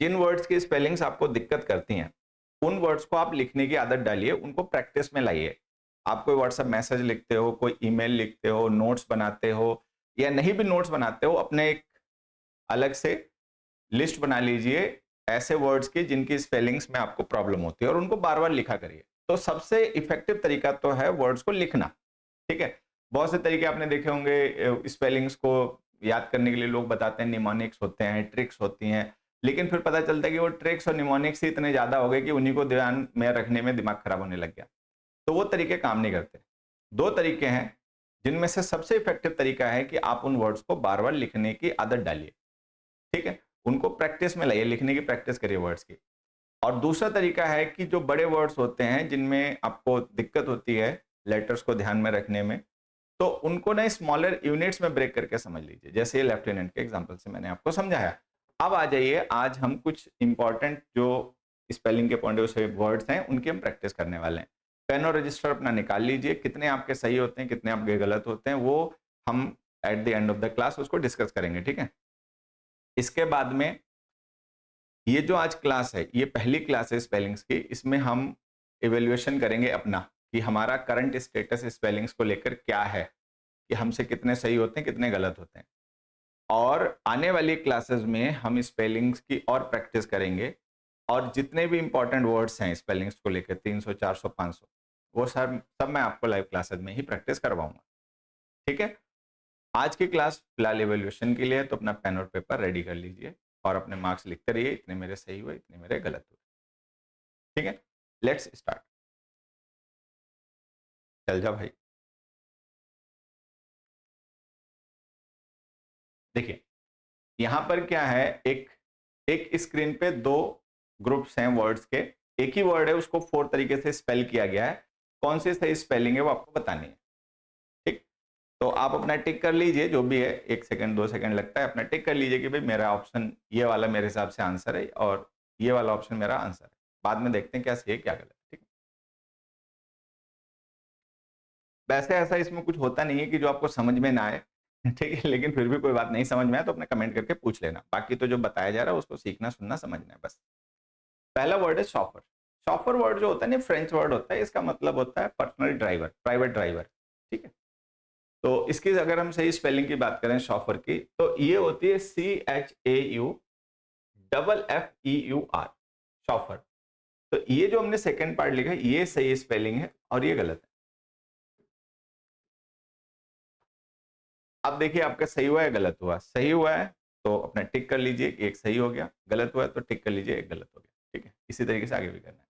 जिन words की spellings आपको दिक्कत करती हैं, उन वर्ड्स को आप लिखने की आदत डालिए, उनको प्रैक्टिस में लाइए। आप कोई व्हाट्सएप मैसेज लिखते हो, कोई ईमेल लिखते हो, नोट्स बनाते हो या नहीं भी नोट्स बनाते हो, अपने एक अलग से लिस्ट बना लीजिए ऐसे वर्ड्स की जिनकी स्पेलिंग्स में आपको प्रॉब्लम होती है और उनको बार-बार लिखा करिए। तो सबसे इफेक्टिव तरीका तो है वर्ड्स को लिखना, ठीक है? बहुत से तरीके आपने देखे होंगे स्पेलिंग्स को याद करने के लिए लोग बताते हैं निमोनिक्स होते हैं, ट्रिक्स होती हैं, लेकिन फिर पता चलता है कि वो ट्रिक्स और निमोनिक्स ही इतने ज़्यादा हो गए कि उन्हीं को ध्यान में रखने में दिमाग खराब होने लग गया। तो वो तरीके काम नहीं करते। 2 तरीके हैं, जिनमें से सबसे इफेक्टिव तरीका है कि आप उन वर्ड्स को बार-बार लिखने की आदत डालिए, ठीक है? उनको प्रैक्टिस में लाइए, लिखने की प्रैक्टिस करिए वर्ड्स की। और दूसरा तरीका है कि जो बड़े वर्ड्स होते हैं, जिनमें आपको दिक्कत होती है लेटर्स को ध्यान में रखने में, तो उनको ना स्मॉलर यूनिट्स में ब्रेक करके समझ लीजिए। जैसे ये लेफ्टिनेंट के एग्जांपल से मैंने आपको समझाया। अब आ जाइए, आज हम कुछ इंपॉर्टेंट जो स्पेलिंग के पॉइंट ऑफ व्यू से वर्ड्स हैं, उनकी हम प्रैक्टिस करने वाले हैं। पेन और रजिस्टर अपना निकाल लीजिए, कितने आपके सही होते हैं, कितने आपके गलत होते हैं, वो हम at the end of the class उसको डिस्कस करेंगे, ठीक है? इसके बाद में ये जो आज क्लास है, ये पहली क्लास है स्पेलिंग्स की। इसमें हम इवैल्यूएशन करेंगे अपना कि हमारा करंट स्टेटस स्पेलिंग्स को लेकर क्या है, कि हमसे कितने सही होते हैं, कितने गलत होते हैं। और आने वाली क्लासेस में हम स्पेलिंग्स की और प्रैक्टिस करेंगे और जितने भी इंपॉर्टेंट वर्ड्स हैं स्पेलिंग्स को लेकर 300, 400, 500, वो सब मैं आपको लाइव क्लासेस में ही प्रैक्टिस करवाऊंगा, ठीक है? आज की क्लास फिलहाल इवैल्यूएशन के लिए है, तो अपना पेन और पेपर रेडी कर लीजिए और अपने मार्क्स लिखते रहिए, इतने मेरे सही हुए, इतने मेरे गलत हुए, ठीक है? Let's start. चल जा भाई। देखिए, यहाँ पर क्या है, एक एक स्क्रीन पे 2 ग्रुप्स हैं वर्ड्स के। एक ही वर्ड है, उसको 4 तरीके से स्पेल किया गया है। कौन सी सही स्पेलिंग है वो आपको बतानी है, ठीक? तो आप अपना टिक कर लीजिए, जो भी है, 1 सेकंड 2 सेकंड लगता है, अपना टिक कर लीजिए कि भाई मेरा ऑप्शन ये वाला मेरे हिसाब से आंसर है और ये वाला ऑप्शन मेरा आंसर है। बाद में देखते हैं क्या सही है क्या गलत है, ठीक है? वैसे ऐसा इसमें कुछ होता नहीं है कि जो आपको समझ में ना आए, ठीक है? लेकिन फिर भी कोई बात नहीं समझ में आए तो अपने कमेंट करके पूछ लेना। बाकी तो जो बताया जा रहा है उसको सीखना, सुनना, समझना है बस। पहला वर्ड है शॉफर। शॉफर वर्ड जो होता है ना, फ्रेंच वर्ड होता है, इसका मतलब होता है पर्सनल ड्राइवर, प्राइवेट ड्राइवर, ठीक है? तो इसकी अगर हम सही स्पेलिंग की बात करें शॉफर की, तो ये होती है CHAUFFEUR, शॉफर। तो ये जो हमने सेकंड पार्ट लिखा है, ये सही स्पेलिंग है और ये गलत है। अब देखिए आपका सही हुआ है गलत हुआ। सही हुआ है तो अपना टिक कर लीजिए कि एक सही हो गया, गलत हुआ है तो टिक कर लीजिए एक गलत हो गया, ठीक है? इसी तरीके से आगे भी करना है।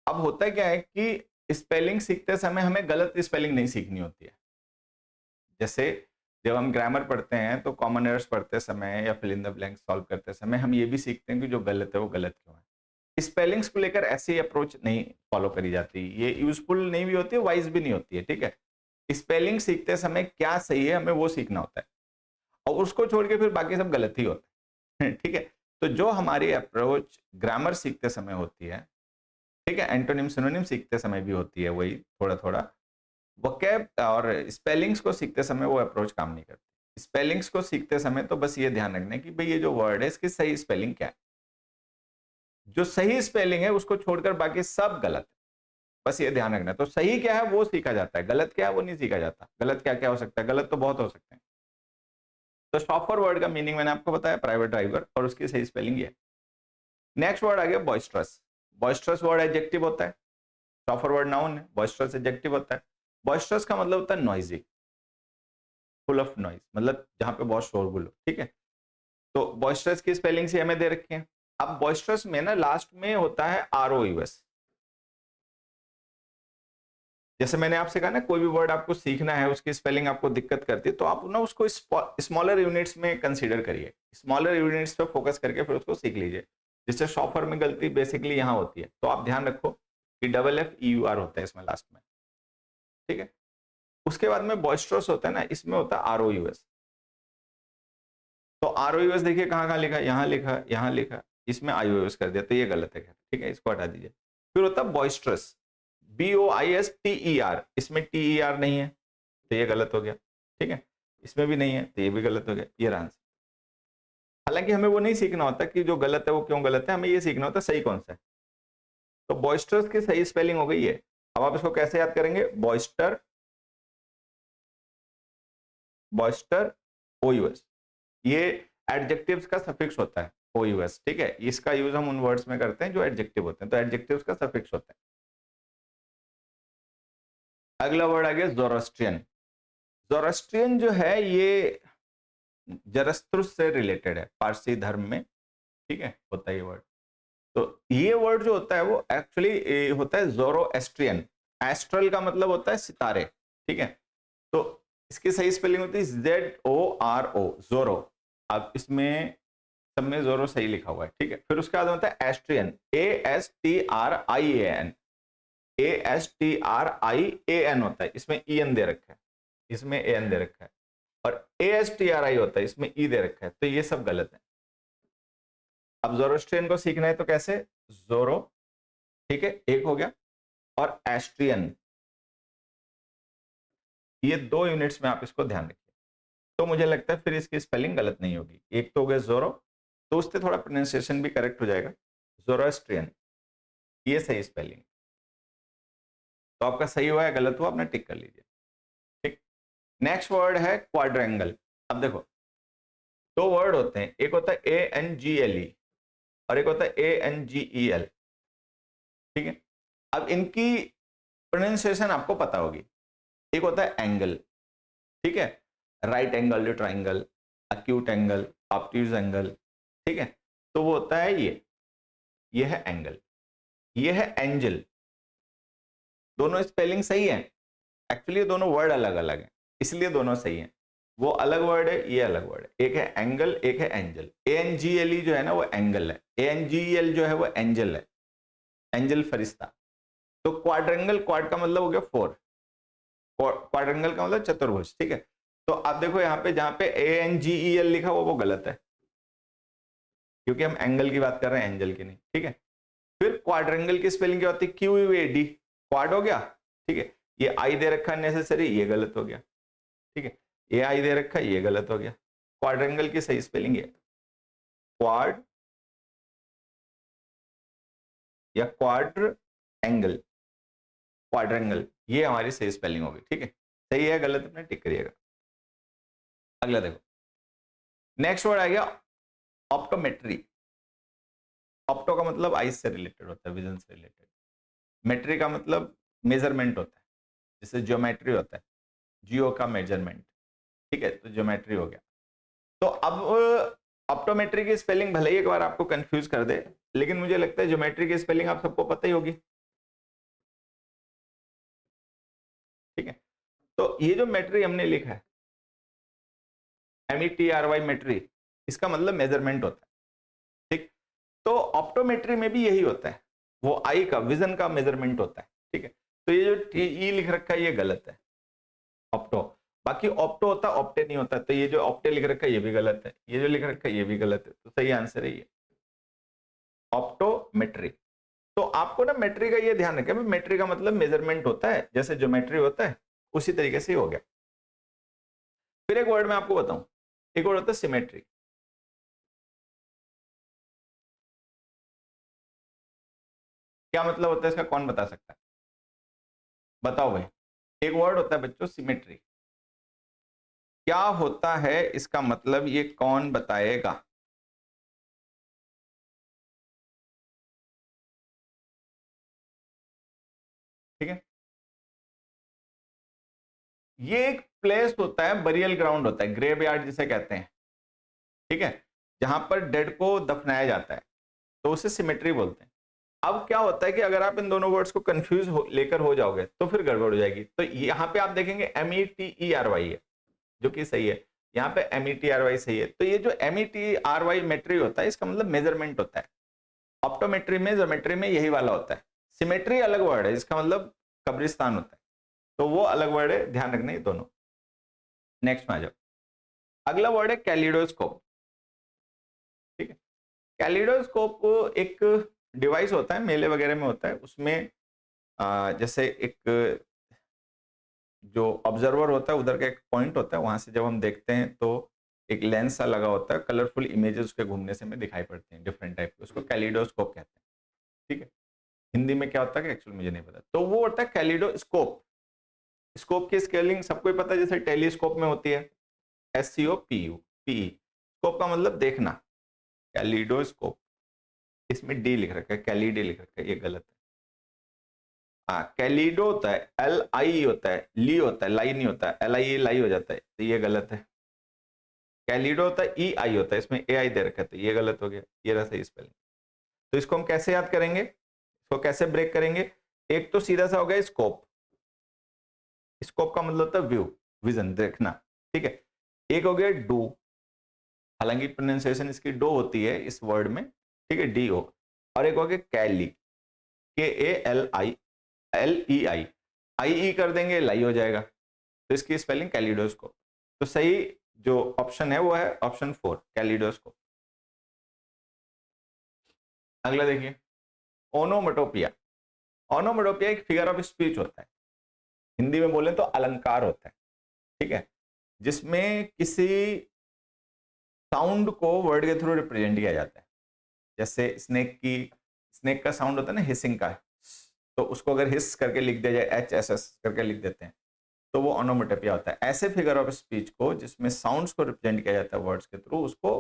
अब होता क्या है कि स्पेलिंग सीखते समय हमें गलत स्पेलिंग नहीं सीखनी होती है। जैसे जब हम ग्रामर पढ़ते हैं तो कॉमन एरर्स पढ़ते समय या fill in the blanks solve करते समय हम ये भी सीखते हैं कि जो गलत है वो गलत क्यों है। स्पेलिंग्स को लेकर ऐसी अप्रोच नहीं फॉलो करी जाती, ये यूजफुल नहीं भी होती है, वाइज भी नहीं होती है, ठीक है? स्पेलिंग सीखते समय क्या सही है हमें वो सीखना होता है और उसको छोड़ के फिर बाकी सब गलत ही होता है, ठीक है? तो जो हमारी अप्रोच ग्रामर सीखते समय होती है, ठीक है, एंटोनिम सिनोनिम सीखते समय भी होती है, वही थोड़ा थोड़ा वोकैब और स्पेलिंग्स को सीखते समय वो अप्रोच काम नहीं करती। स्पेलिंग्स को सीखते समय तो बस ये ध्यान रखना है कि भाई ये जो वर्ड है इसकी सही स्पेलिंग क्या है। जो सही स्पेलिंग है उसको छोड़कर बाकी सब गलत है, बस ये ध्यान रखना है। तो सही क्या है वो सीखा जाता है, गलत क्या है वो नहीं सीखा जाता। गलत क्या क्या हो सकता है, गलत तो बहुत हो सकते हैं। तो शॉपर वर्ड का मीनिंग मैंने आपको बताया, प्राइवेट ड्राइवर, और उसकी सही स्पेलिंग ये। नेक्स्ट वर्ड आ गया बॉइस्ट्रस। बॉइस्ट्रस वर्ड एडजेक्टिव होता है, शॉपर वर्ड नाउन है, बॉइस्ट्रस एडजेक्टिव होता है। बॉइस्ट्रस का मतलब होता है नॉइजी, फुल ऑफ नॉइज, मतलब जहां पे बहुत शोरगुल हो, ठीक है? तो बॉइस्ट्रस की स्पेलिंग से हमें दे रखी है। अब बॉइस्ट्रस में ना लास्ट में होता है ROUS। जैसे मैंने आपसे कहा ना, कोई भी वर्ड आपको सीखना है उसकी स्पेलिंग आपको दिक्कत करती है तो आप ना उसको स्मॉलर यूनिट्स में कंसीडर करिए, स्मॉलर यूनिट्स पे फोकस करके फिर उसको सीख लीजिए। जिससे शॉफर में गलती बेसिकली यहाँ होती है, तो आप ध्यान रखो कि FFEUR होता है इसमें लास्ट में, ठीक है? उसके बाद में बॉइस्ट्रस होता है ना, इसमें होता है ROUS। तो ROUS देखिए कहाँ कहाँ लिखा, यहाँ लिखा, यहाँ लिखा, इसमें IOUS कर दिया तो ये गलत है, ठीक है? इसको हटा दीजिए। फिर होता है बॉइस्ट्रस, BOISTER, इसमें TER नहीं है तो ये गलत हो गया, ठीक है? इसमें भी नहीं है तो ये भी गलत हो गया, ये आंसर। हालांकि हमें वो नहीं सीखना होता कि जो गलत है वो क्यों गलत है, हमें ये सीखना होता है सही कौन सा है। तो बॉयस्टर्स की सही स्पेलिंग हो गई है। अब आप इसको कैसे याद करेंगे, बॉयस्टर, बॉयस्टर, ओयूएस, ये एडजेक्टिव्स का सफिक्स होता है ओयूएस, ठीक है। इसका यूज हम उन वर्ड्स में करते हैं जो एडजेक्टिव होते हैं, तो एडजेक्टिव्स का सफिक्स होता है। अगला वर्ड आ गया जोरोस्ट्रियन। जोरोस्ट्रियन जो है ये जरस्त्रुस से रिलेटेड है, पारसी धर्म में, ठीक है, होता है ये वर्ड। तो ये वर्ड जो होता है वो एक्चुअली होता है जोरोएस्ट्रियन। एस्ट्रल का मतलब होता है सितारे, ठीक है। तो इसकी सही स्पेलिंग होती है ZORO, जोरो। अब इसमें सब में जोरो सही लिखा हुआ है, ठीक है। फिर उसके बाद होता है एस्ट्रियन, ASTRIAN, ASTRIAN होता है, इसमें EN दे रखा है, इसमें AN दे रखा है। और ASTRI होता है, इसमें E दे रखा है, तो ये सब गलत है। अब जोरोस्ट्रियन को सीखना है तो कैसे, जोरो, ठीक है, एक हो गया, और एस्ट्रियन, ये 2 यूनिट्स में आप इसको ध्यान रखिए। तो मुझे लगता है फिर इसकी स्पेलिंग गलत नहीं होगी। एक तो हो गया जोरो, तो उससे थोड़ा प्रोनाउंसिएशन भी करेक्ट हो जाएगा, जोरोस्ट्रियन, ये सही स्पेलिंग। तो आपका सही हुआ है गलत हुआ आपने टिक कर लीजिए, ठीक। नेक्स्ट वर्ड है क्वाड्रेंगल। अब देखो, 2 वर्ड होते हैं, एक होता है ANGLE और एक होता है ANGEL, ठीक है। अब इनकी प्रोनाउंसिएशन आपको पता होगी। एक होता है एंगल, ठीक है, right angle triangle, acute angle, obtuse angle, ठीक है। तो वो होता है ये है एंगल, ये है एंजल। दोनों स्पेलिंग सही है, एक्चुअली दोनों वर्ड अलग अलग हैं, इसलिए दोनों सही हैं। वो अलग वर्ड है, ये अलग वर्ड है, एक है एंगल, एक है एंजल। ANGLE जो है ना वो एंगल है, ANGEL जो है वो एंजल है, एंजल फरिश्ता। तो क्वाड्रेंगल, क्वाड का मतलब हो गया 4, क्वाड्रेंगल का मतलब चतुर्भुज, ठीक है। तो आप देखो यहाँ पे जहां पे ANGEL लिखा हुआ वो गलत है, क्योंकि हम एंगल की बात कर रहे हैं, एंजल की नहीं, ठीक है। फिर क्वाड्रेंगल की स्पेलिंग क्या होती है, QUAD, क्वाड हो गया, ठीक है। ये आई दे रखा है नेसेसरी, ये गलत हो गया, ठीक है। ये आई दे रखा है, ये गलत हो गया। क्वाड्रेंगल की सही स्पेलिंग है क्वाड या क्वाड्र एंगल, क्वाड्रेंगल, ये हमारी सही स्पेलिंग होगी, ठीक है। सही है गलत अपने टिक करिएगा। अगला देखो, नेक्स्ट वर्ड आ गया ऑप्टोमेट्री। ऑप्टो का मतलब आइज से रिलेटेड होता है, विजन से रिलेटेड। मेट्री का मतलब मेजरमेंट होता है, जैसे ज्योमेट्री होता है, जियो का मेजरमेंट, ठीक है, तो ज्योमेट्री हो गया। तो अब ऑप्टोमेट्री की स्पेलिंग भले ही एक बार आपको कंफ्यूज कर दे, लेकिन मुझे लगता है ज्योमेट्री की स्पेलिंग आप सबको पता ही होगी, ठीक है। तो ये जो मेट्री हमने लिखा है, METRY मेट्री, इसका मतलब मेजरमेंट होता है, ठीक। तो ऑप्टोमेट्री में भी यही होता है, वो आई का विजन का मेजरमेंट होता है, ठीक है। तो ये जो ई लिख रखा है ये गलत है, ऑप्टो। बाकी ऑप्टो होता है, ऑप्टे नहीं होता, तो ये जो ऑप्टे लिख रखा है ये भी गलत है, ये जो लिख रखा है ये भी गलत है, तो सही आंसर है ये ऑप्टोमेट्री। तो आपको ना मेट्री का ये ध्यान रखें, मेट्री का मतलब मेजरमेंट होता है, जैसे ज्योमेट्री होता है उसी तरीके से ही हो गया। फिर एक वर्ड मैं आपको बताऊं, एक वर्ड होता है सिमेट्री। क्या मतलब होता है इसका, कौन बता सकता है, बताओ भाई। एक वर्ड होता है बच्चों सिमेट्री, क्या होता है इसका मतलब, ये कौन बताएगा। ठीक है, ये एक प्लेस होता है, बरियल ग्राउंड होता है, ग्रेव यार्ड जिसे कहते हैं, ठीक है, जहां पर डेड को दफनाया जाता है, तो उसे सिमेट्री बोलते हैं। अब क्या होता है कि अगर आप इन दोनों वर्ड्स को कंफ्यूज लेकर हो जाओगे तो फिर गड़बड़ हो जाएगी। तो यहाँ पे आप देखेंगे METERY है, जो कि सही है, यहाँ पे METRY सही है। तो ये जो METRY मेट्री होता है, इसका मतलब मेजरमेंट होता है। ऑप्टोमेट्री में, ज्योमेट्री में यही वाला होता है। सिमेट्री अलग वर्ड है, इसका मतलब कब्रिस्तान होता है, तो वो अलग वर्ड है, ध्यान रखना ये दोनों। नेक्स्ट में आ जाओ, अगला वर्ड है कैलिडोस्कोप, ठीक है। कैलिडोस्कोप एक डिवाइस होता है, मेले वगैरह में होता है, उसमें जैसे एक जो ऑब्जर्वर होता है उधर का एक पॉइंट होता है, वहां से जब हम देखते हैं तो एक लेंस सा लगा होता है, कलरफुल इमेजेस उसके घूमने से हमें दिखाई पड़ते हैं डिफरेंट टाइप के, उसको कैलिडोस्कोप कहते हैं। ठीक है, हिंदी में क्या होता है कि एक्चुअल मुझे नहीं पता। तो वो होता है कैलिडोस्कोप। स्कोप की स्केलिंग सबको ही पता है, जैसे टेलीस्कोप में होती है, SCOPU, स्कोप का मतलब देखना, कैलिडोस्कोप, इसमें डी लिख रखा है, कैलिडे लिख रखा है, ये गलत है। हाँ, कैलिडो होता है, LI होता है, ली होता है, लाई नहीं होता है, LI लाई हो जाता है, तो ये गलत है। कैलिडो होता है, EI होता है, इसमें AI दे रखा है, तो ये गलत हो गया, ये रहा सही स्पेलिंग। तो इसको हम कैसे याद करेंगे, इसको कैसे ब्रेक करेंगे? एक तो सीधा सा हो गया स्कोप, स्कोप का मतलब होता है व्यू, विजन, देखना। ठीक है, एक हो गया डू, हालांकि प्रोनाउंसिएशन इसकी डो होती है इस वर्ड में, ठीक है, DO। और एक हो गया कैली, KALI, IE कर देंगे, लाई हो जाएगा, तो इसकी स्पेलिंग कैलिडोस्कोप। तो सही जो ऑप्शन है वो है ऑप्शन 4, कैलिडोस्कोप। अगला देखिए, ओनोमेटोपिया। ओनोमेटोपिया एक फिगर ऑफ स्पीच होता है, हिंदी में बोले तो अलंकार होता है। ठीक है, जिसमें किसी साउंड को वर्ड के थ्रू रिप्रेजेंट किया जाता है। जैसे स्नेक का साउंड होता है ना, हिसिंग का, तो उसको अगर हिस करके लिख दिया जाए, HSS करके लिख देते हैं, तो वो ओनोमेटोपिया होता है। ऐसे फिगर ऑफ स्पीच को जिसमें साउंड्स को रिप्रेजेंट किया जाता है वर्ड्स के थ्रू, उसको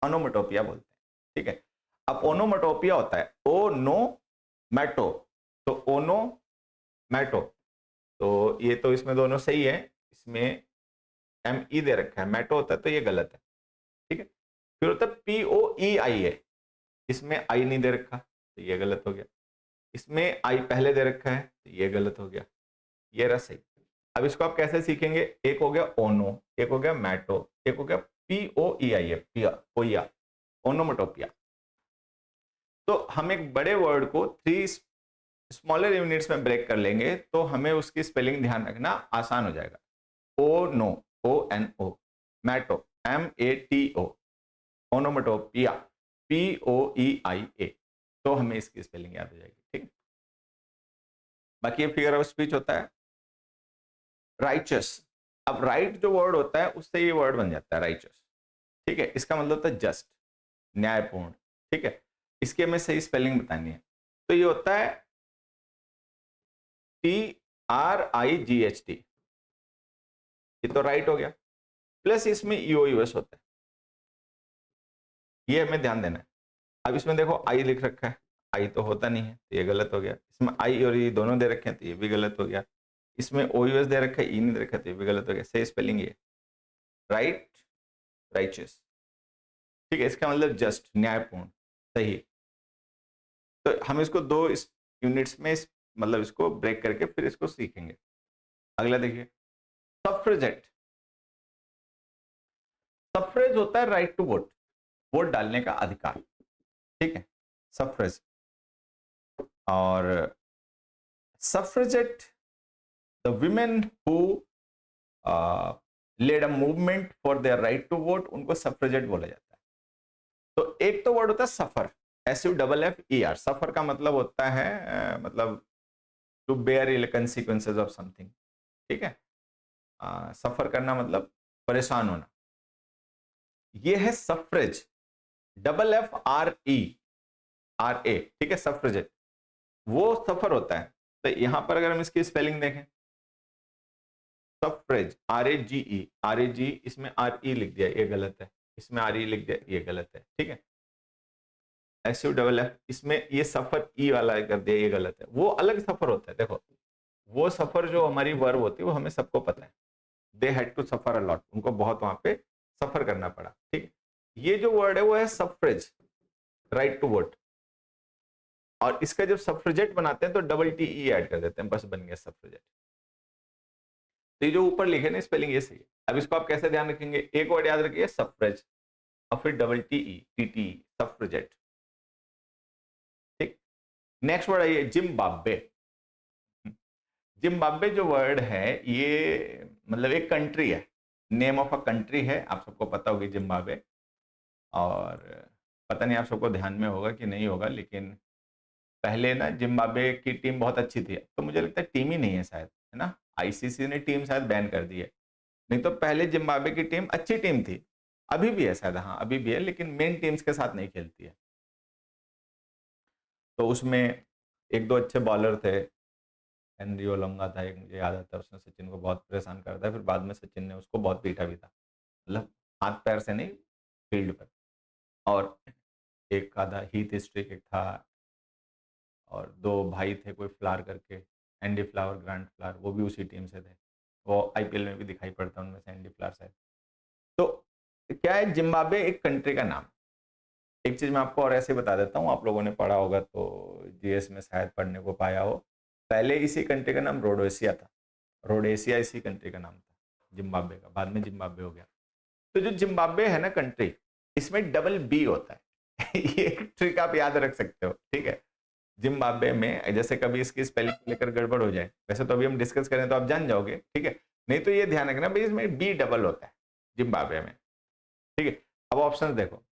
ओनोमेटोपिया बोलते हैं। ठीक है, अब ओनोमेटोपिया होता है ओ नो मैटो, तो ओनो मैटो, तो ये तो इसमें दोनों सही है, इसमें ME दे रखा है, मैटो होता है, तो ये गलत है। ठीक है, फिर होता है POEI, इसमें आई नहीं दे रखा, तो ये गलत हो गया। इसमें आई पहले दे रखा है, तो ये गलत हो गया, ये रहा सही। अब इसको आप कैसे सीखेंगे? एक हो गया ओनो, एक हो गया मैटो, एक हो गया POEI, पिया, पोया, ओनोमेटोपिया। तो हम एक बड़े वर्ड को 3 स्मॉलर यूनिट्स में ब्रेक कर लेंगे, तो हमें उसकी स्पेलिंग ध्यान रखना आसान हो जाएगा। ONO, ONO, मैटो, MATO, onomatopoeia, POEIA, तो हमें इसकी स्पेलिंग याद हो जाएगी। ठीक है, बाकी ये फिगर ऑफ स्पीच होता है। राइचस, अब राइट जो वर्ड होता है उससे ये वर्ड बन जाता है राइचस। ठीक है, इसका मतलब होता है जस्ट, न्यायपूर्ण। ठीक है, इसकी हमें सही स्पेलिंग बतानी है, तो ये होता है TRIGHT, ये तो राइट हो गया, प्लस इसमें EOUS होता है, ये हमें ध्यान देना है। अब इसमें देखो आई लिख रखा है, आई तो होता नहीं है, तो ये गलत हो गया। इसमें आई और ई दोनों दे रखे हैं, तो ये भी गलत हो गया। इसमें OUS दे रखा है, ई नहीं दे रखा, तो ये भी गलत हो गया। सही स्पेलिंग ये राइट, राइचस। ठीक है, इसका मतलब जस्ट, न्यायपूर्ण, सही। तो हम इसको 2 यूनिट्स में मतलब इसको ब्रेक करके फिर इसको सीखेंगे। अगला देखिए, सफ्रेजेट। सफ्रेज होता है राइट टू वोट, वोट डालने का अधिकार। ठीक है, सफ्रेज। और suffragette, the women who led a movement for their right to vote, उनको सफ्रेजेट बोला जाता है। तो एक तो वर्ड होता है सफर, SUFFER, सफर का मतलब होता है मतलब to bear ill consequences of something. ठीक है, सफर करना मतलब परेशान होना, ये है सफ्रेज, FFRE, ठीक है, सफ्रेजेट वो सफर होता है। तो यहां पर अगर हम इसकी स्पेलिंग देखें, सफ्रेज, RAGE, इसमें RE लिख दिया, ये गलत है। इसमें RE लिख दिया, ये गलत है। ठीक है, SUFF, इसमें ये सफर ई वाला कर दिया, ये गलत है। वो अलग सफर होता है। देखो, वो सफर जो हमारी वर्ब होती है वो हमें सबको पता है, they had to suffer a lot, उनको बहुत वहां पे सफर करना पड़ा। ठीक है, ये जो वर्ड है वो है सफ्रेज, राइट टू वोट। और इसका जब सफ्रेजेट बनाते हैं तो TE ऐड कर देते हैं, बस बन गया सफ्रेजेट। तो ये जो ऊपर लिखे ना स्पेलिंग, ये सही है। अब इसको आप कैसे ध्यान रखेंगे? एक वर्ड याद रखिए, सफ्रेज, और फिर TE, सफ्रेजेट। ठीक, नेक्स्ट वर्ड आइए, जिम्बाब्वे। जिम्बाब्वे जो वर्ड है, ये मतलब एक कंट्री है, नेम ऑफ अ कंट्री है, आप सबको पता होगी जिम्बाब्वे। और पता नहीं आप सबको ध्यान में होगा कि नहीं होगा, लेकिन पहले ना जिम्बाब्वे की टीम बहुत अच्छी थी। तो मुझे लगता है टीम ही नहीं है शायद, है ना, ICC ने टीम शायद बैन कर दी है। नहीं तो पहले जिम्बाब्वे की टीम अच्छी टीम थी, अभी भी है शायद, हाँ अभी भी है, लेकिन मेन टीम्स के साथ नहीं खेलती है। तो उसमें एक दो अच्छे बॉलर थे, हेनरी ओलंगा था एक, मुझे याद आता है, उसने सचिन को बहुत परेशान कर दिया, फिर बाद में सचिन ने उसको बहुत पीटा भी था, मतलब हाथ पैर से नहीं, फील्ड पर। और एक आधा हीथ स्ट्रिक एक था, और दो भाई थे कोई फ्लावर करके, एंडी फ्लावर, ग्रांट फ्लावर, वो भी उसी टीम से थे, वो आईपीएल में भी दिखाई पड़ता है उनमें से, एंडी फ्लावर शायद। तो क्या है, जिम्बाब्वे एक कंट्री का नाम। एक चीज मैं आपको और ऐसे बता देता हूँ, आप लोगों ने पढ़ा होगा तो जीएस में शायद पढ़ने को पाया हो, पहले इसी कंट्री का नाम रोडोसिया था, रोडेशिया इसी कंट्री का नाम था जिम्बाब्वे का, बाद में जिम्बाब्वे हो गया। तो जो जिम्बाब्वे है ना कंट्री, इसमें डबल बी होता है ये एक ट्रिक आप याद रख सकते हो, ठीक है। जिम्बाब्वे में जैसे कभी इसकी स्पेलिंग लेकर गड़बड़ हो जाए, वैसे तो अभी हम डिस्कस करें तो आप जान जाओगे, ठीक है, नहीं तो ये ध्यान रखना भाई, इसमें बी डबल होता है जिम्बाब्वे में, ठीक है। अब ऑप्शन देखो,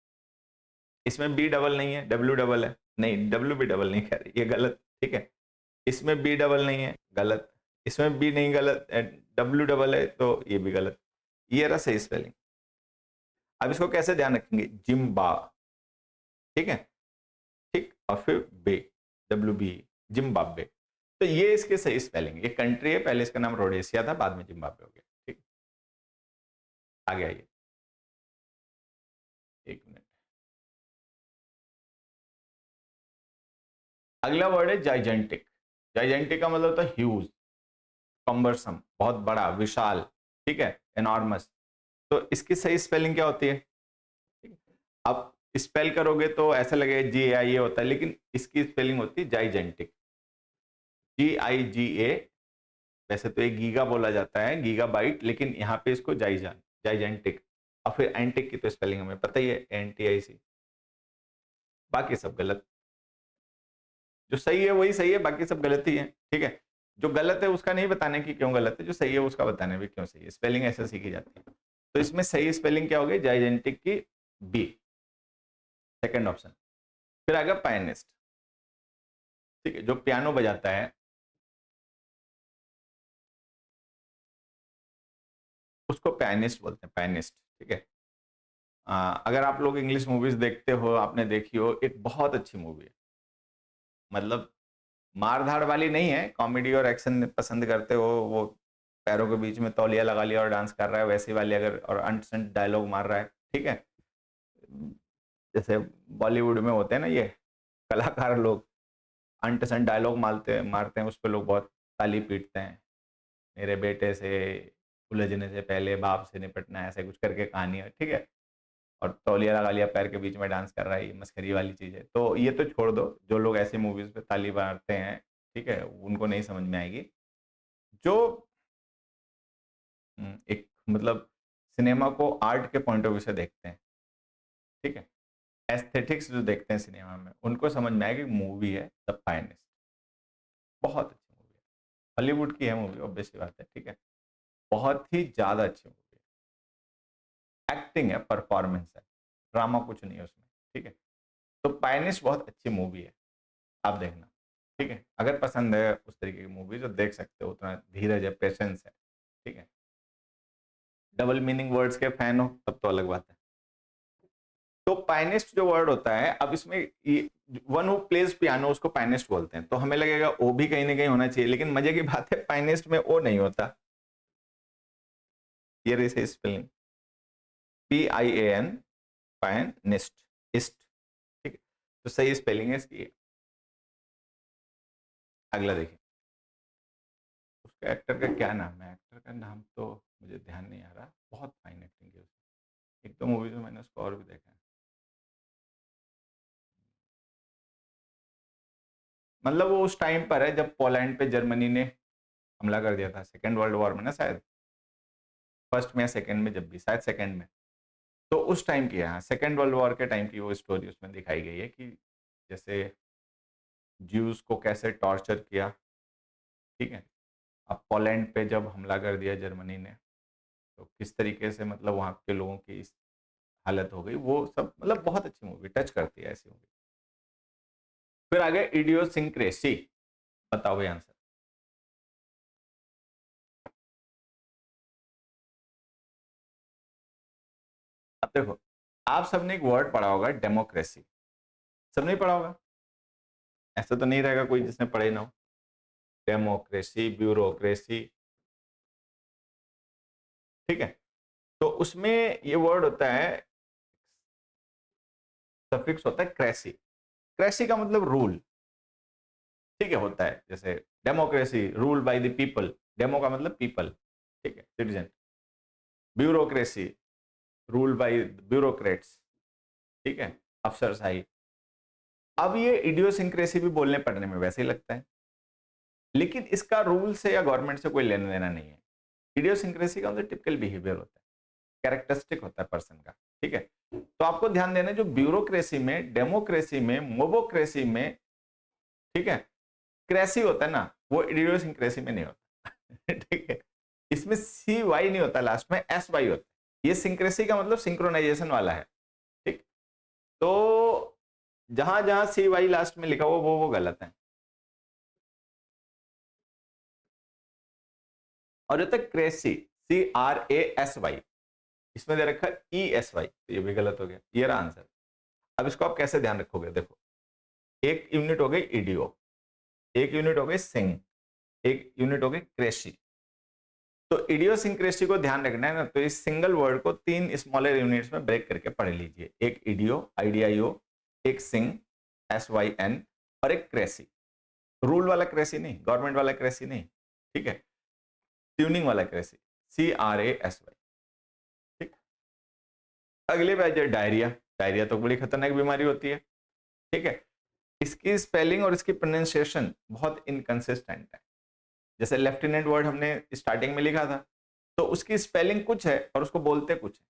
इसमें बी डबल नहीं है, डब्ल्यू डबल है, नहीं डब्ल्यू बी डबल नहीं, खैर ये गलत, ठीक है। इसमें बी डबल नहीं है, गलत। इसमें बी नहीं, गलत, डब्ल्यू डबल है तो ये भी गलत। ये रहा सही स्पेलिंग। अब इसको कैसे ध्यान रखेंगे, जिम्बा, ठीक है, ठीक, और फिर बे, डब्ल्यू बी, जिम्बाब्वे। तो ये इसके सही स्पेलिंग, ये कंट्री है, पहले इसका नाम रोडेशिया था, बाद में जिम्बाब्वे हो गया, ठीक। आगे आइए, एक मिनट। अगला वर्ड है जाइजेंटिक। जाइजेंटिक का मतलब होता है ह्यूज, कम्बरसम, बहुत बड़ा, विशाल, ठीक है, एनॉर्मस। तो इसकी सही स्पेलिंग क्या होती है, ठीक है? अब स्पेल करोगे तो ऐसा लगेगा जी आई ए होता है, लेकिन इसकी स्पेलिंग होती है जाइजेंटिक, GIGA। वैसे तो एक गीगा बोला जाता है, गीगा बाइट, लेकिन यहाँ पे इसको जाइजान, जाइजेंटिक। और फिर एंटिक की तो स्पेलिंग हमें पता ही है, NTIC। बाकी सब गलत, जो सही है वही सही है, बाकी सब गलत ही है, ठीक है। जो गलत है उसका नहीं बताने की क्यों गलत है, जो सही है उसका बताने भी क्यों सही है, स्पेलिंग ऐसे सीखी जाती है। तो इसमें सही स्पेलिंग क्या होगी, जाइजेंटिक की बी, सेकंड ऑप्शन। फिर आएगा पायनिस्ट, ठीक है, जो पियानो बजाता है उसको पायनिस्ट बोलते हैं, पायनिस्ट, ठीक है। अगर आप लोग इंग्लिश मूवीज देखते हो, आपने देखी हो, एक बहुत अच्छी मूवी है, मतलब मार धाड़ वाली नहीं है, कॉमेडी और एक्शन पसंद करते हो, वो पैरों के बीच में तौलिया लगा लिया और डांस कर रहा है वैसी वाली, अगर और अंट संट डायलॉग मार रहा है, ठीक है, जैसे बॉलीवुड में होते हैं ना ये कलाकार लोग, अंट संट डायलॉग मारते मारते हैं, उस पर लोग बहुत ताली पीटते हैं, मेरे बेटे से उलझने से पहले बाप से निपटना है, ऐसे कुछ करके कहानी है, ठीक है। और तौलिया लगा लिया, पैर के बीच में डांस कर रहा है, ये मस्करी वाली चीज है, तो ये तो छोड़ दो, जो लोग ऐसी मूवीज पे ताली मारते हैं, ठीक है, उनको नहीं समझ में आएगी। जो एक मतलब सिनेमा को आर्ट के पॉइंट ऑफ व्यू से देखते हैं, ठीक है, एस्थेटिक्स जो देखते हैं सिनेमा में, उनको समझ में आएगी मूवी है द फाइनेस्ट, बहुत अच्छी मूवी है, हॉलीवुड की है मूवी, ऑब्वियसली बात है, ठीक है, बहुत ही ज्यादा अच्छी मूवी है, एक्टिंग है, परफॉर्मेंस है, ड्रामा कुछ नहीं है उसमें, ठीक है। तो पायनिस्ट बहुत अच्छी मूवी है, आप देखना, ठीक है, अगर पसंद है उस तरीके की मूवी जो देख सकते हो, उतना धीरज है, पेशेंस है, ठीक है। डबल मीनिंग वर्ड्स के फैन हो तब तो अलग बात है। तो पायनिस्ट जो वर्ड होता है, अब इसमें वन हु प्लेज पियानो उसको पायनिस्ट बोलते हैं, तो हमें लगेगा ओ भी कहीं ना कहीं होना चाहिए, लेकिन मजे की बात है पायनिस्ट में ओ नहीं होता, ये रही स्पेलिंग, PIAN, पायनिस्ट, इस्ट, ठीक है, तो सही स्पेलिंग है इसकी। अगला देखिए, उसका एक्टर का क्या नाम है, एक्टर का नाम तो मुझे ध्यान नहीं आ रहा, बहुत फाइन एक्टिंग की उसकी, एक दो मूवीज में मैंने उसको और भी देखा है, मतलब वो उस टाइम पर है जब पोलैंड पे जर्मनी ने हमला कर दिया था, सेकेंड वर्ल्ड वॉर में ना शायद, फर्स्ट में या सेकेंड में, जब भी शायद सेकेंड में, तो उस टाइम की है, सेकेंड वर्ल्ड वॉर के टाइम की वो स्टोरी उसमें दिखाई गई है, कि जैसे ज्यूज को कैसे टॉर्चर किया, ठीक है। अब पोलैंड पे जब हमला कर दिया जर्मनी ने, तो किस तरीके से मतलब वहाँ के लोगों की इस हालत हो गई, वो सब मतलब बहुत अच्छी मूवी, टच करती है ऐसी मूवी। फिर आगे इडियोसिंक्रेसी, बताओ भाई आंसर। देखो, आप सबने एक वर्ड पढ़ा होगा, डेमोक्रेसी। सब नहीं पढ़ा होगा? ऐसा तो नहीं रहेगा कोई जिसने पढ़े ना हो। डेमोक्रेसी, ब्यूरोक्रेसी, ठीक है। तो उसमें ये वर्ड होता है, सफिक्स होता है क्रेसी। क्रेसी का मतलब रूल, ठीक है, होता है। जैसे democracy, rule by the people. Demo का मतलब पीपल, ठीक है, citizen. Bureaucracy, rule by bureaucrats, ठीक है, अफसरशाही। अब ये इडियोसिंक्रेसी भी बोलने पढ़ने में वैसे ही लगता है, लेकिन इसका रूल से या गवर्नमेंट से कोई लेना देना नहीं है। इडियोसिंक्रेसी का मतलब टिपिकल बिहेवियर होता है, कैरेक्टरिस्टिक होता है पर्सन का, ठीक है। तो आपको ध्यान देना, जो ब्यूरोक्रेसी में, डेमोक्रेसी में, मोबोक्रेसी में, ठीक है, क्रेसी होता है ना, वो इडियोसिंक्रेसी में नहीं होता। ठीक है, इसमें सी वाई नहीं होता, लास्ट में एस वाई होता है। ये सिंक्रेसी का मतलब सिंक्रोनाइजेशन वाला है, ठीक। तो जहां जहां सी वाई लास्ट में लिखा हुआ वो गलत है। और जो तक क्रेसी, CRASY, इसमें दे रखा है ESY, तो ये भी गलत हो गया। ये रहा आंसर। अब इसको आप कैसे ध्यान रखोगे? देखो, एक यूनिट हो गई इडियो, एक यूनिट हो गई सिंग, एक यूनिट हो गई क्रेसी। तो इडियोसिंक्रेसी को ध्यान रखना है ना, तो इस सिंगल वर्ड को 3 स्मॉलर यूनिट्स में ब्रेक करके पढ़ लीजिए। एक इडियो, IDIO, एक सिंग, SYN, और एक क्रेसी। रूल वाला क्रेसी नहीं, गवर्नमेंट वाला क्रेसी नहीं, ठीक है, ट्यूनिंग वाला क्रेसी, CRASY, ठीक। अगले पे आ जाए डायरिया। डायरिया तो बड़ी खतरनाक बीमारी होती है, ठीक है। इसकी स्पेलिंग और इसकी प्रोनाउंसिएशन बहुत इनकंसिस्टेंट है। जैसे लेफ्टिनेंट वर्ड हमने स्टार्टिंग में लिखा था, तो उसकी स्पेलिंग कुछ है और उसको बोलते कुछ है।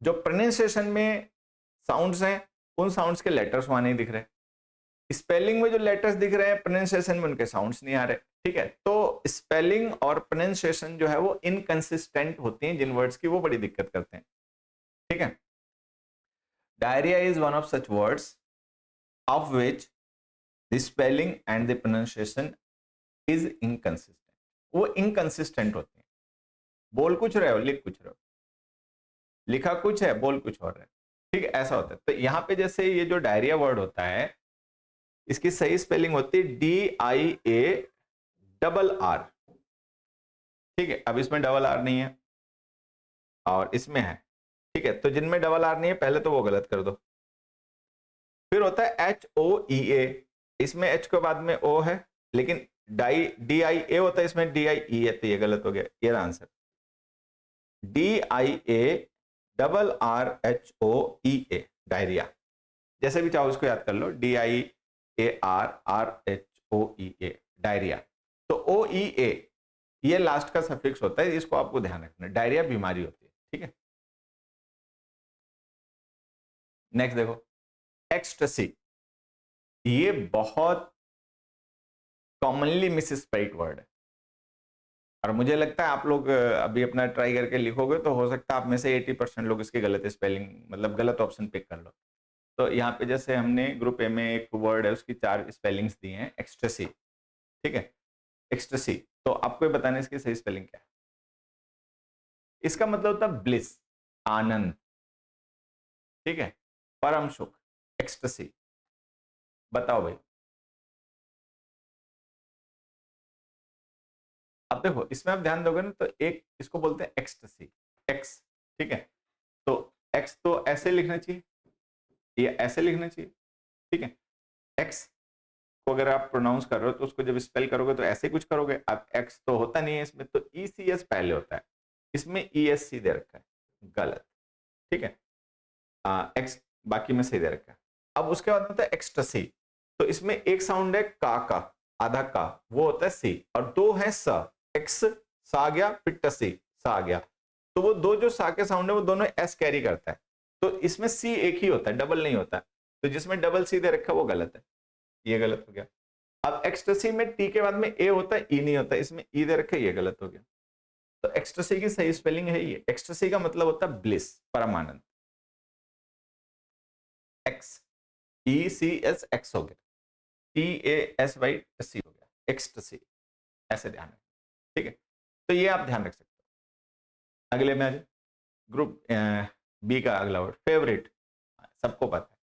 जो प्रोनाउंसिएशन में साउंड्स हैं, उन साउंड्स के लेटर्स वहां नहीं दिख रहे, स्पेलिंग में जो लेटर्स दिख रहे हैं, प्रोनाउंसिएशन में उनके साउंड्स नहीं आ रहे, ठीक है। तो स्पेलिंग और प्रोनाउंसिएशन जो है वो इनकंसिस्टेंट होती हैं जिन वर्ड्स की, वो बड़ी दिक्कत करते हैं, ठीक है। Diarrhoea is one of such words of which the spelling and the pronunciation is inconsistent। वो inconsistent होते हैं, बोल कुछ रहे हो, लिख कुछ रहे हो, लिखा कुछ है, बोल कुछ और है, ठीक है, ऐसा होता है। तो यहाँ पे जैसे ये जो डायरिया वर्ड होता है, इसकी सही स्पेलिंग होती है DIARR, ठीक है। अब इसमें डबल आर नहीं है और इसमें है, ठीक है। तो जिनमें डबल आर नहीं है पहले तो वो गलत कर दो। फिर होता है HOEA, इसमें H के बाद में O है, लेकिन DIA होता है, इसमें DIE है, तो ये गलत हो गया। ये आंसर DIARRHOEA, डायरिया। जैसे भी चाहो इसको याद कर लो, DIARRHOEA, डायरिया। तो OEA ये लास्ट का सफिक्स होता है, इसको आपको ध्यान रखना। डायरिया बीमारी होती है, ठीक है। नेक्स्ट देखो, एक्सटेसी। ये बहुत कॉमनली मिसस्पेल्ड वर्ड है, और मुझे लगता है आप लोग अभी अपना ट्राई करके लिखोगे तो हो सकता है आप में से 80% लोग इसकी गलत स्पेलिंग, मतलब गलत ऑप्शन पिक कर लो। तो यहाँ पे जैसे हमने ग्रुप ए में एक वर्ड है, उसकी 4 स्पेलिंग्स दी हैं, एक्सटेसी, ठीक है, एक्सटेसी। तो आपको ये बताना इसकी सही स्पेलिंग क्या है। इसका मतलब होता है ब्लिस, आनंद, ठीक है, परम सुख, एक्सटेसी। बताओ भाई। अब देखो, इसमें आप ध्यान दोगे ना, तो एक इसको बोलते हैं एक्सटेसी, एक्स, ठीक है। तो एक्स तो ऐसे लिखना चाहिए, ये ऐसे लिखना चाहिए, ठीक है। एक्स को अगर आप प्रोनाउंस कर रहे हो तो उसको जब स्पेल करोगे तो ऐसे कुछ करोगे। अब एक्स तो होता नहीं है इसमें, तो ECS पहले होता है, इसमें ESC दे रखा है, गलत, ठीक है। एक्स बाकी में सही दे रखा है। अब उसके बाद होता है एक्सटेसी। तो इसमें एक साउंड है का, आधा का, वो होता है सी, और 2 है स, एक्स सा आ गया, फिर टसी सा आ गया। तो वो 2 जो सा के साउंड है वो दोनों एस कैरी करता है। तो इसमें सी एक ही होता है, डबल नहीं होता। तो जिसमें डबल सी दे रखा है वो गलत है, ये गलत हो गया। अब एक्सटेसी में टी के बाद में ए होता है, ई नहीं होता, इसमें ई दे रखा है, ये गलत हो गया। तो एक्सटेसी की सही स्पेलिंग है ये। एक्सटेसी का मतलब होता है ब्लिस, परमानंद। एक्स, ECS एक्स हो गया, TASY हो गया, एक्सटेसी, ऐसे ध्यान रखें, ठीक है। तो ये आप ध्यान रख सकते हो। अगले में आ जाए, ग्रुप बी का अगला वर्ड फेवरेट, सबको पता है।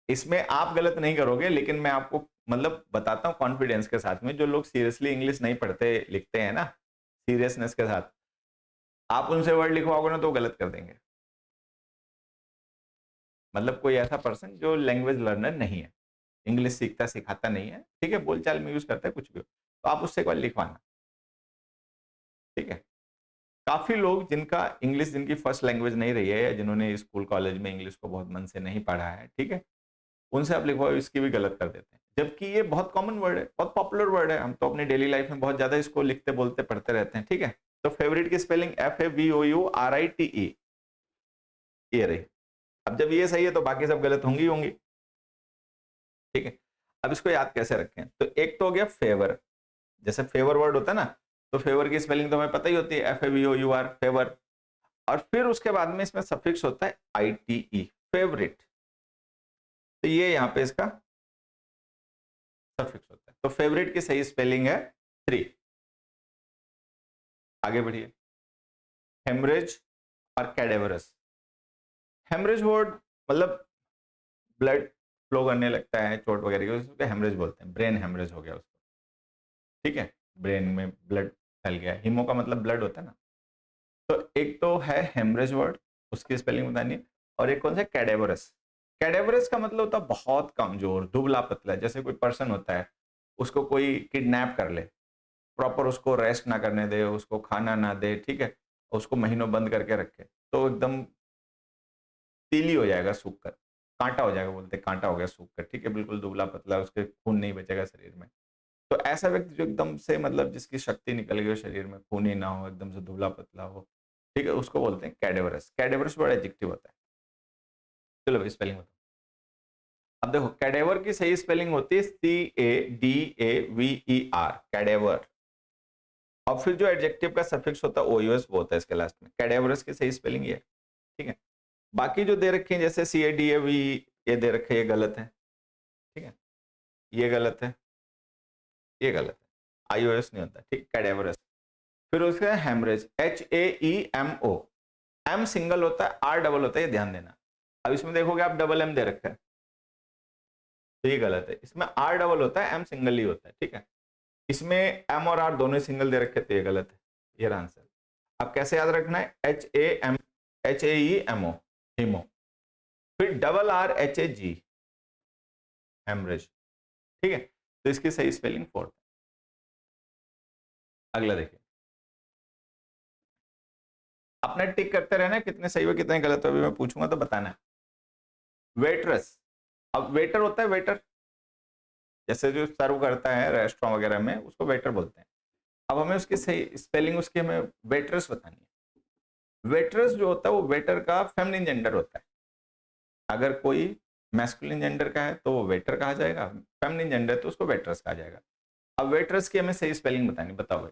इसमें आप गलत नहीं करोगे, लेकिन मैं आपको मतलब बताता हूँ कॉन्फिडेंस के साथ में, जो लोग सीरियसली इंग्लिश नहीं पढ़ते लिखते हैं ना सीरियसनेस के साथ, आप उनसे वर्ड लिखवाओगे ना तो गलत कर देंगे। मतलब कोई ऐसा पर्सन जो लैंग्वेज लर्नर नहीं है, इंग्लिश सीखता सिखाता नहीं है, ठीक है, बोलचाल में यूज करता है कुछ भी हो, तो आप उससे एक बार लिखवाना, ठीक है। काफी लोग जिनका इंग्लिश जिनकी फर्स्ट लैंग्वेज नहीं रही है, या जिन्होंने स्कूल कॉलेज में इंग्लिश को बहुत मन से नहीं पढ़ा है, ठीक है, उनसे आप लिखवाओ, इसकी भी गलत कर देते हैं, जबकि ये बहुत कॉमन वर्ड है, बहुत पॉपुलर वर्ड है, हम तो अपनी डेली लाइफ में बहुत ज्यादा इसको लिखते बोलते पढ़ते रहते हैं, ठीक है। तो फेवरेट की स्पेलिंग FAVOURITE, ये रही। अब जब ये सही है तो बाकी सब गलत होंगी होंगी, ठीक है। अब इसको याद कैसे रखें, तो एक तो हो गया फेवर, जैसे फेवर वर्ड होता है ना, तो फेवर की स्पेलिंग तो हमें पता ही होती है, FAVOUR, फेवर। और फिर उसके बाद में इसमें सफिक्स होता है ITE, फेवरेट, तो ये यहाँ पे इसका सफिक्स होता है। तो फेवरेट की सही स्पेलिंग है 3। आगे बढ़िए, हेमरेज और कैडेवरस। हेमरेज वर्ड मतलब ब्लड फ्लो करने लगता है, चोट वगैरह की, उसको हेमरेज बोलते हैं, ब्रेन हेमरेज हो गया उसको, ठीक है, ब्रेन में ब्लड फैल गया, हीमो का मतलब ब्लड होता है ना। तो एक तो है हेमरेज वर्ड, उसकी स्पेलिंग बतानी है, और एक कौन सा, कैडेवरस। कैडेवरस का मतलब होता है बहुत कमजोर, दुबला पतला, जैसे कोई पर्सन होता है, उसको कोई किडनैप कर ले, प्रॉपर उसको रेस्ट ना करने दे, उसको खाना ना दे, ठीक है, उसको महीनों बंद करके रखे, तो एकदम तीली हो जाएगा सूख कर, कांटा हो जाएगा, बोलते कांटा हो गया सूख कर, ठीक है, बिल्कुल दुबला पतला, उसके खून नहीं बचेगा शरीर में। तो ऐसा व्यक्ति जो एकदम से मतलब जिसकी शक्ति निकल गई हो शरीर में, खून ही ना हो, एकदम से दुबला पतला हो, ठीक है, उसको बोलते हैं कैडेवरस। कैडेवरस बड़ा एडजेक्टिव होता है। चलो भाई स्पेलिंग बताओ। अब देखो, कैडेवर की सही स्पेलिंग होती है CADAVER, कैडेवर। और फिर जो एडजेक्टिव का सफिक्स होता है OUS, वो होता है इसके लास्ट में। कैडेवरस की सही स्पेलिंग ये है, ठीक है। बाकी जो दे रखे हैं जैसे CADAV, ये दे रखे हैं, ये गलत है, ठीक है, ये गलत है, ये गलत है, IOS नहीं होता, ठीक, कैडेवरस। फिर उसका हेमरेज, HAEMO, एम सिंगल होता है, R डबल होता है, ये ध्यान देना। अब इसमें देखोगे आप डबल M दे रखा है, तो ये गलत है, इसमें R डबल होता है, M सिंगल ही होता है, ठीक है। इसमें M और R दोनों सिंगल दे रखे, तो ये गलत है, ये आंसर। अब कैसे याद रखना है, HAEMO, हीमो, फिर डबल RHAG, हेमरेज, ठीक है। तो इसकी सही स्पेलिंग 4। अगला देखिए, अपना टिक करते रहना, कितने सही हो कितने गलत हो, अभी मैं पूछूंगा तो बताना। वेटरस, अब वेटर होता है, वेटर जैसे जो सर्व करता है रेस्टोरेंट वगैरह में, उसको वेटर बोलते हैं। अब हमें उसकी सही स्पेलिंग, उसकी हमें वेटरस बतानी है। वेटरस जो होता है वो वेटर का फेमिनिन जेंडर होता है। अगर कोई मैस्कुलिन जेंडर का है तो वो वेटर कहा जाएगा, फेमिनिन जेंडर तो उसको वेटरस कहा जाएगा। अब वेटरस की हमें सही स्पेलिंग बतानी, बताओ भाई।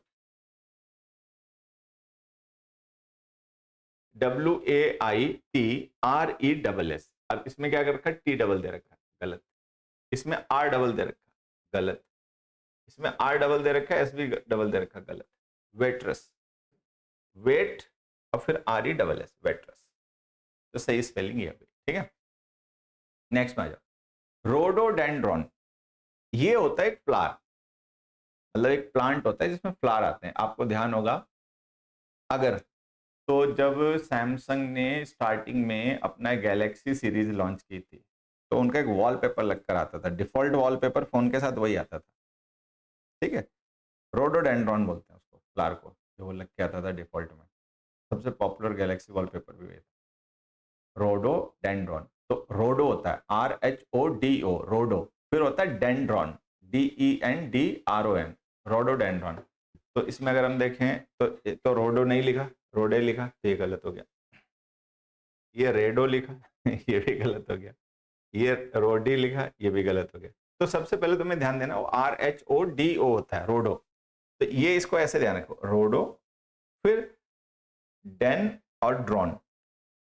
WAITRESS। अब इसमें क्या कर रखा है, टी डबल दे रखा है, गलत। इसमें R डबल दे रखा है, गलत। इसमें R डबल दे रखा है, SB डबल दे रखा है, गलत। वेटरस, वेट और फिर RESS, वेटरस, तो सही स्पेलिंग ये है, ठीक है। नेक्स्ट में आ जाओ, रोडोडेंड्रॉन। ये होता है एक फ्लावर, मतलब एक प्लांट होता है जिसमें फ्लावर आते हैं, आपको ध्यान होगा अगर, तो जब सैमसंग ने स्टार्टिंग में अपना गैलेक्सी सीरीज लॉन्च की थी, तो उनका एक वॉलपेपर लगकर आता था, डिफॉल्ट वॉलपेपर फोन के साथ वही आता था, ठीक है। रोडोडेंड्रॉन बोलते हैं उसको, फ्लावर को, जो वो लग के आता था डिफॉल्ट में। सबसे पॉपुलर गैलेक्सी वॉलपेपर भी वही था, रोडोडेंड्रॉन। तो रोडो होता है RHODO, रोडो, फिर होता है डेंड्रॉन, DENDRON, रोडोडेंड्रॉन। तो इसमें अगर हम देखें तो रोडो नहीं लिखा, रोडे लिखा, तो ये गलत हो गया। ये रेडो लिखा ये भी गलत हो गया। ये रोडी लिखा, ये भी गलत हो गया। तो सबसे पहले तुम्हें ध्यान देना, वो RHODO होता है, रोडो। तो ये इसको ऐसे ध्यान रखो, रोडो, फिर डेन और ड्रॉन,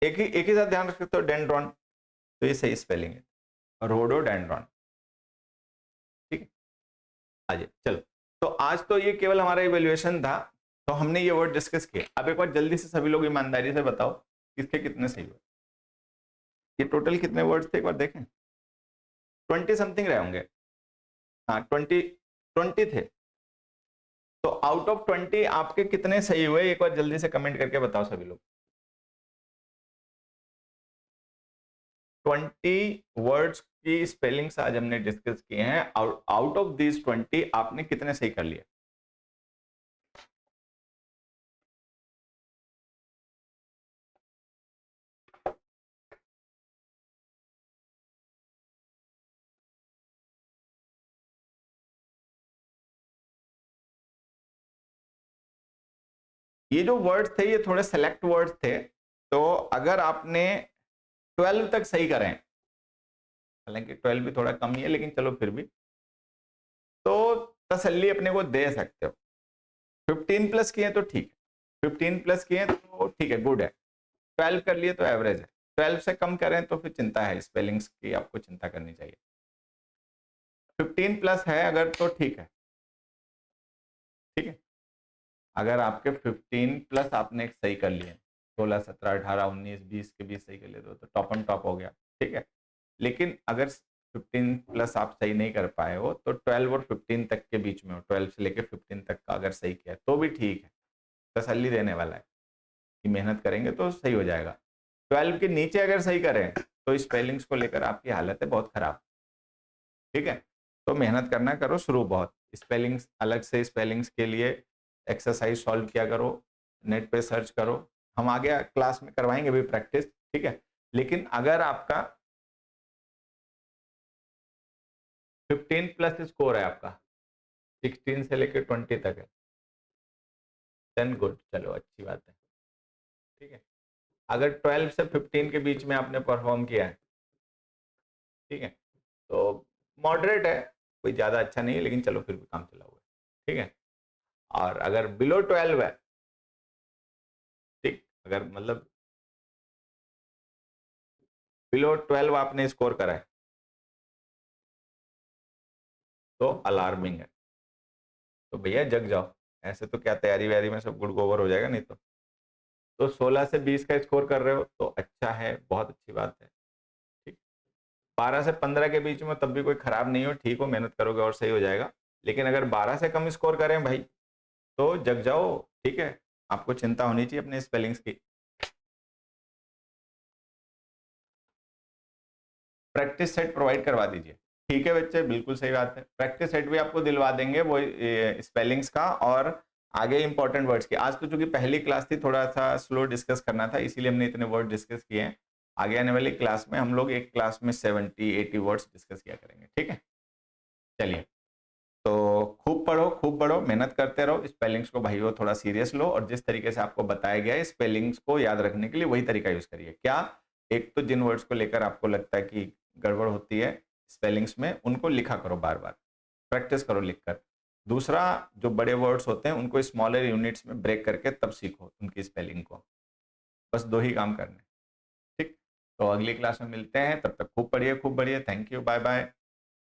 एक ही साथ ध्यान रख सकते हो, डेंड्रॉन, तो ये सही स्पेलिंग है, रोडोडेंड्रॉन, ठीक है। आइए चलो, तो आज तो ये केवल हमारा इवैल्यूएशन था, तो हमने ये वर्ड डिस्कस किए। अब एक बार जल्दी से सभी लोग ईमानदारी से बताओ किसके कितने सही हुए। ये टोटल कितने वर्ड्स थे एक बार देखें, 20 समथिंग रहे होंगे। हाँ 20 थे। तो आउट ऑफ 20 आपके कितने सही हुए एक बार जल्दी से कमेंट करके बताओ सभी लोग। 20 वर्ड्स की स्पेलिंग्स आज हमने डिस्कस किए हैं। आउट ऑफ दिस 20 आपने कितने सही कर लिए? ये जो वर्ड्स थे ये थोड़े सेलेक्ट वर्ड्स थे, तो अगर आपने 12 तक सही करें, हालांकि 12 भी थोड़ा कम ही है लेकिन चलो फिर भी, तो तसल्ली अपने को दे सकते हो। 15 प्लस किए तो ठीक है, 15 प्लस किए तो ठीक है, गुड है। 12 कर लिए तो एवरेज है। 12 से कम करें तो फिर चिंता है, स्पेलिंग्स की आपको चिंता करनी चाहिए। 15 प्लस है अगर तो ठीक है, ठीक है। अगर आपके 15 प्लस आपने सही कर लिए, 16 17 18 19 20 के 20 सही कर लिए तो टॉप एंड टॉप हो गया, ठीक है। लेकिन अगर 15 प्लस आप सही नहीं कर पाए हो तो 12 और 15 तक के बीच में हो, 12 से लेकर 15 तक का अगर सही किया तो भी ठीक है, तसल्ली देने वाला है कि मेहनत करेंगे तो सही हो जाएगा। 12 के नीचे अगर सही करें तो स्पेलिंग्स को लेकर आपकी हालत है बहुत खराब, ठीक है। तो मेहनत करना करो शुरू, बहुत स्पेलिंग्स अलग से स्पेलिंग्स के लिए एक्सरसाइज सॉल्व किया करो, नेट पे सर्च करो, हम आगे क्लास में करवाएंगे भी प्रैक्टिस, ठीक है। लेकिन अगर आपका 15 प्लस स्कोर है, आपका 16 से लेकर 20 तक है, देन गुड, चलो अच्छी बात है, ठीक है। अगर 12 से 15 के बीच में आपने परफॉर्म किया है, ठीक है, तो मॉडरेट है, कोई ज़्यादा अच्छा नहीं है लेकिन चलो फिर भी काम चला हुआ है, ठीक है। और अगर बिलो 12 है, ठीक, अगर मतलब बिलो 12 आपने स्कोर करा है तो अलार्मिंग है, तो भैया जग जाओ। ऐसे तो क्या तैयारी वैयारी में सब गुड़ गोबर हो जाएगा नहीं तो 16 से 20 का स्कोर कर रहे हो तो अच्छा है, बहुत अच्छी बात है, ठीक। 12 से 15 के बीच में तब भी कोई खराब नहीं हो, ठीक हो, मेहनत करोगे और सही हो जाएगा। लेकिन अगर 12 से कम स्कोर करें भाई तो जग जाओ, ठीक है। आपको चिंता होनी चाहिए अपने स्पेलिंग्स की। प्रैक्टिस सेट प्रोवाइड करवा दीजिए, ठीक है बच्चे, बिल्कुल सही बात है। प्रैक्टिस सेट भी आपको दिलवा देंगे वो स्पेलिंग्स का और आगे इंपॉर्टेंट वर्ड्स की। आज तो चूंकि पहली क्लास थी, थोड़ा सा स्लो डिस्कस करना था, इसीलिए हमने इतने वर्ड डिस्कस किए हैं। आगे आने वाली क्लास में हम लोग एक क्लास में 70-80 वर्ड्स डिस्कस किया करेंगे, ठीक है। चलिए, तो खूब पढ़ो, खूब पढ़ो, मेहनत करते रहो, स्पेलिंग्स को भाई वो थोड़ा सीरियस लो और जिस तरीके से आपको बताया गया है स्पेलिंग्स को याद रखने के लिए वही तरीका यूज करिए। क्या, एक तो जिन वर्ड्स को लेकर आपको लगता है कि गड़बड़ होती है स्पेलिंग्स में, उनको लिखा करो, बार बार प्रैक्टिस करो लिखकर। दूसरा, जो बड़े वर्ड्स होते हैं उनको स्मॉलर यूनिट्स में ब्रेक करके तब सीखो उनकी स्पेलिंग को। बस दो ही काम करने, ठीक। तो अगली क्लास में मिलते हैं, तब तक खूब पढ़िए, खूब बढ़िए। Thank you, bye bye.